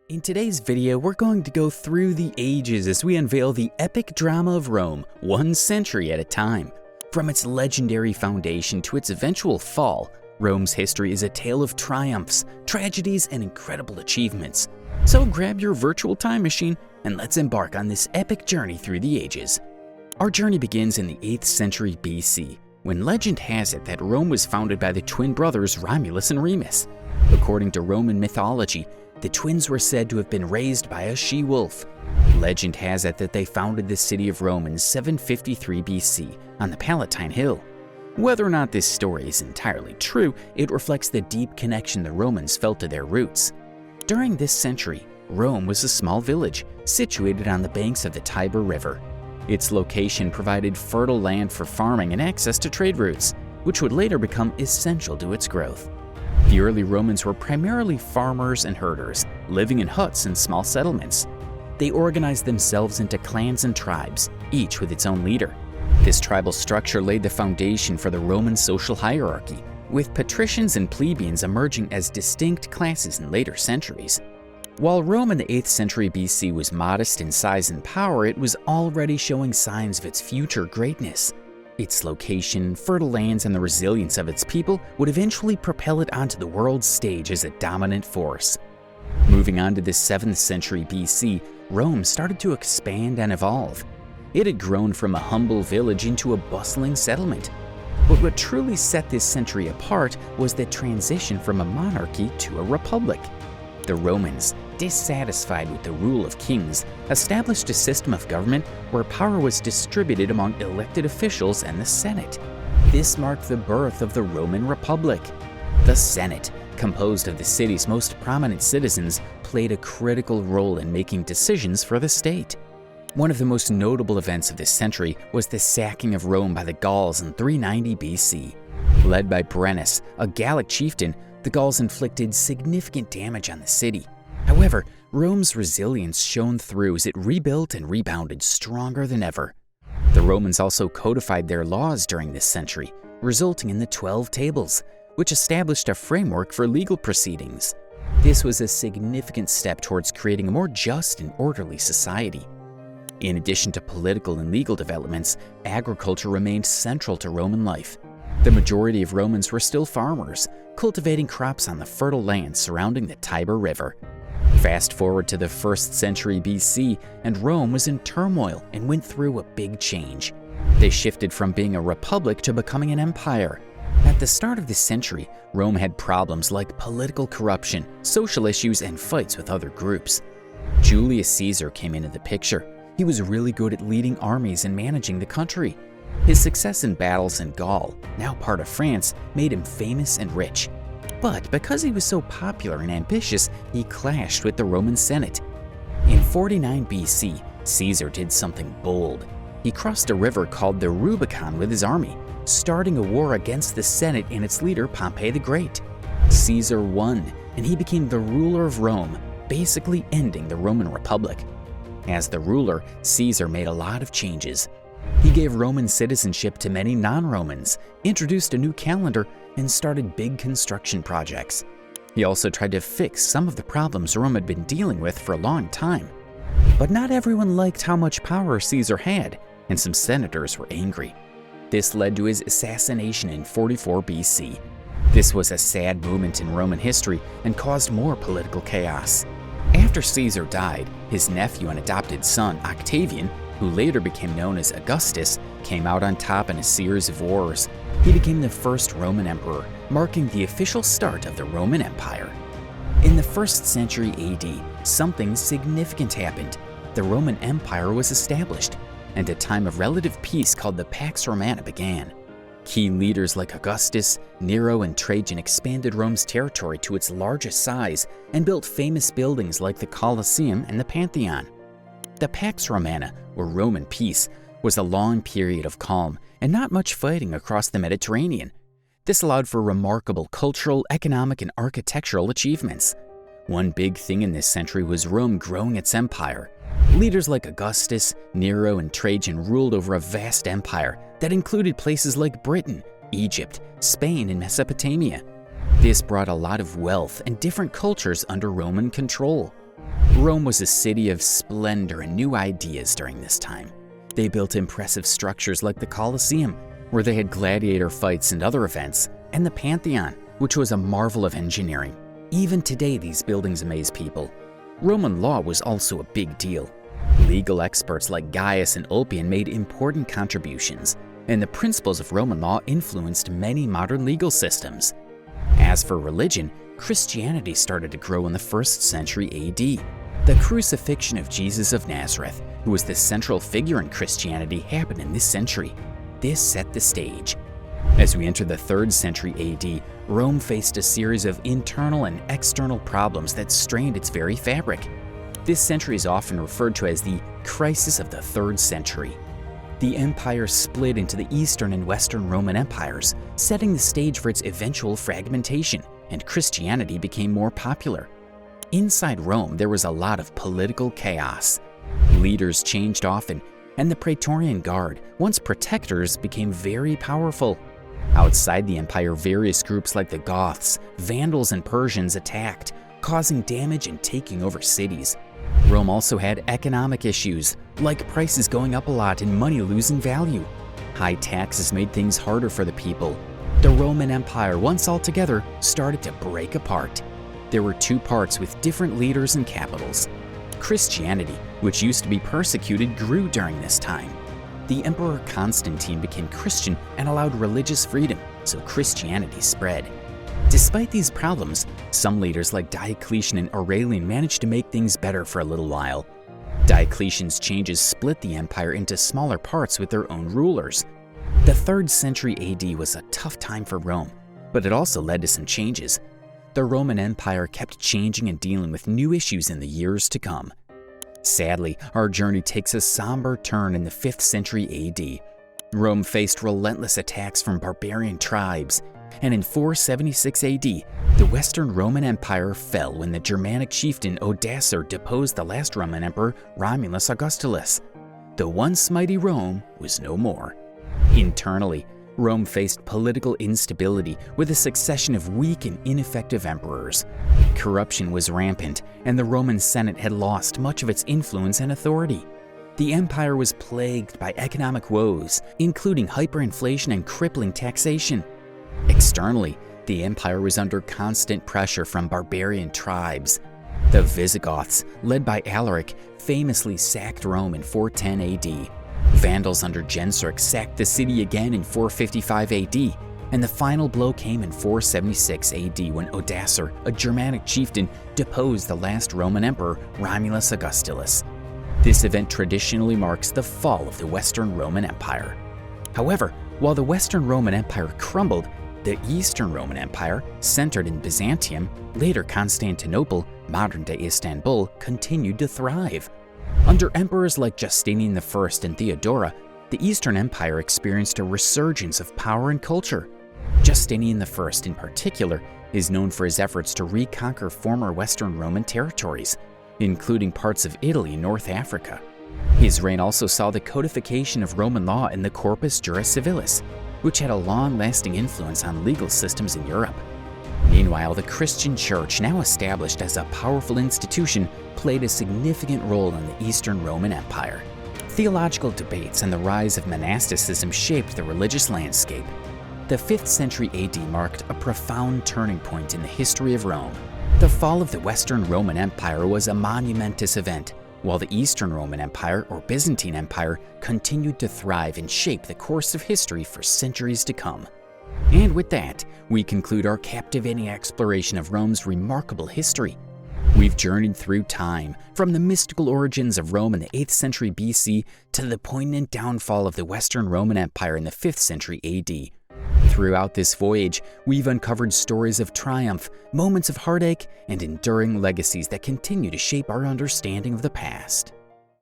In today's video, we're going to go through the ages as we unveil the epic drama of Rome, 1 century at a time. From its legendary foundation to its eventual fall, Rome's history is a tale of triumphs, tragedies, and incredible achievements. So grab your virtual time machine and let's embark on this epic journey through the ages. Our journey begins in the 8th century BC, when legend has it that Rome was founded by the twin brothers Romulus and Remus. According to Roman mythology, the twins were said to have been raised by a she-wolf. Legend has it that they founded the city of Rome in 753 BC on the Palatine Hill. Whether or not this story is entirely true, it reflects the deep connection the Romans felt to their roots. During this century, Rome was a small village situated on the banks of the Tiber River. Its location provided fertile land for farming and access to trade routes, which would later become essential to its growth. The early Romans were primarily farmers and herders, living in huts and small settlements. They organized themselves into clans and tribes, each with its own leader. This tribal structure laid the foundation for the Roman social hierarchy, with patricians and plebeians emerging as distinct classes in later centuries. While Rome in the 8th century BC was modest in size and power, it was already showing signs of its future greatness. Its location, fertile lands, and the resilience of its people would eventually propel it onto the world stage as a dominant force. Moving on to the 7th century BC, Rome started to expand and evolve. It had grown from a humble village into a bustling settlement. But what truly set this century apart was the transition from a monarchy to a republic. The Romans, dissatisfied with the rule of kings, established a system of government where power was distributed among elected officials and the Senate. This marked the birth of the Roman Republic. The Senate, composed of the city's most prominent citizens, played a critical role in making decisions for the state. One of the most notable events of this century was the sacking of Rome by the Gauls in 390 BC. Led by Brennus, a Gallic chieftain, the Gauls inflicted significant damage on the city. However, Rome's resilience shone through as it rebuilt and rebounded stronger than ever. The Romans also codified their laws during this century, resulting in the 12 Tables, which established a framework for legal proceedings. This was a significant step towards creating a more just and orderly society. In addition to political and legal developments, agriculture remained central to Roman life. The majority of Romans were still farmers, cultivating crops on the fertile land surrounding the Tiber River. Fast forward to the 1st century BC, and Rome was in turmoil and went through a big change. They shifted from being a republic to becoming an empire. At the start of this century, Rome had problems like political corruption, social issues, and fights with other groups. Julius Caesar came into the picture. He was really good at leading armies and managing the country. His success in battles in Gaul, now part of France, made him famous and rich. But because he was so popular and ambitious, he clashed with the Roman Senate. In 49 BC, Caesar did something bold. He crossed a river called the Rubicon with his army, starting a war against the Senate and its leader Pompey the Great. Caesar won, and he became the ruler of Rome, basically ending the Roman Republic. As the ruler, Caesar made a lot of changes. He gave Roman citizenship to many non-Romans, introduced a new calendar, and started big construction projects. He also tried to fix some of the problems Rome had been dealing with for a long time. But not everyone liked how much power Caesar had, and some senators were angry. This led to his assassination in 44 BC. This was a sad moment in Roman history and caused more political chaos. After Caesar died, his nephew and adopted son, Octavian, who later became known as Augustus, came out on top in a series of wars. He became the first Roman emperor, marking the official start of the Roman Empire. In the 1st century AD, something significant happened. The Roman Empire was established, and a time of relative peace called the Pax Romana began. Key leaders like Augustus, Nero, and Trajan expanded Rome's territory to its largest size and built famous buildings like the Colosseum and the Pantheon. The Pax Romana, or Roman peace, was a long period of calm and not much fighting across the Mediterranean. This allowed for remarkable cultural, economic, and architectural achievements. One big thing in this century was Rome growing its empire. Leaders like Augustus, Nero, and Trajan ruled over a vast empire that included places like Britain, Egypt, Spain, and Mesopotamia. This brought a lot of wealth and different cultures under Roman control. Rome was a city of splendor and new ideas during this time. They built impressive structures like the Colosseum, where they had gladiator fights and other events, and the Pantheon, which was a marvel of engineering. Even today, these buildings amaze people. Roman law was also a big deal. Legal experts like Gaius and Ulpian made important contributions, and the principles of Roman law influenced many modern legal systems. As for religion, Christianity started to grow in the 1st century AD. The crucifixion of Jesus of Nazareth, who was the central figure in Christianity, happened in this century. This set the stage. As we enter the 3rd century AD, Rome faced a series of internal and external problems that strained its very fabric. This century is often referred to as the crisis of the 3rd century. The empire split into the Eastern and Western Roman empires, setting the stage for its eventual fragmentation, and Christianity became more popular. Inside Rome, there was a lot of political chaos. Leaders changed often, and the Praetorian Guard, once protectors, became very powerful. Outside the empire, various groups like the Goths, Vandals, and Persians attacked, causing damage and taking over cities. Rome also had economic issues, like prices going up a lot and money losing value. High taxes made things harder for the people. The Roman Empire, once all together, started to break apart. There were 2 parts with different leaders and capitals. Christianity, which used to be persecuted, grew during this time. The Emperor Constantine became Christian and allowed religious freedom, so Christianity spread. Despite these problems, some leaders like Diocletian and Aurelian managed to make things better for a little while. Diocletian's changes split the empire into smaller parts with their own rulers. The 3rd century AD was a tough time for Rome, but it also led to some changes. The Roman Empire kept changing and dealing with new issues in the years to come. Sadly, our journey takes a somber turn in the 5th century AD. Rome faced relentless attacks from barbarian tribes, and in 476 AD, the Western Roman Empire fell when the Germanic chieftain Odoacer deposed the last Roman emperor, Romulus Augustulus. The once mighty Rome was no more. Internally, Rome faced political instability with a succession of weak and ineffective emperors. Corruption was rampant, and the Roman Senate had lost much of its influence and authority. The empire was plagued by economic woes, including hyperinflation and crippling taxation. Externally, the empire was under constant pressure from barbarian tribes. The Visigoths, led by Alaric, famously sacked Rome in 410 AD. Vandals under Genseric sacked the city again in 455 AD, and the final blow came in 476 AD when Odoacer, a Germanic chieftain, deposed the last Roman emperor, Romulus Augustulus. This event traditionally marks the fall of the Western Roman Empire. However, while the Western Roman Empire crumbled, the Eastern Roman Empire, centered in Byzantium, later Constantinople, modern-day Istanbul, continued to thrive. Under emperors like Justinian I and Theodora, the Eastern Empire experienced a resurgence of power and culture. Justinian I, in particular, is known for his efforts to reconquer former Western Roman territories, including parts of Italy and North Africa. His reign also saw the codification of Roman law in the Corpus Juris Civilis, which had a long-lasting influence on legal systems in Europe. Meanwhile, the Christian Church, now established as a powerful institution, played a significant role in the Eastern Roman Empire. Theological debates and the rise of monasticism shaped the religious landscape. The 5th century AD marked a profound turning point in the history of Rome. The fall of the Western Roman Empire was a monumentous event, while the Eastern Roman Empire, or Byzantine Empire, continued to thrive and shape the course of history for centuries to come. And with that, we conclude our captivating exploration of Rome's remarkable history. We've journeyed through time, from the mystical origins of Rome in the 8th century BC to the poignant downfall of the Western Roman Empire in the 5th century AD. Throughout this voyage, we've uncovered stories of triumph, moments of heartache, and enduring legacies that continue to shape our understanding of the past.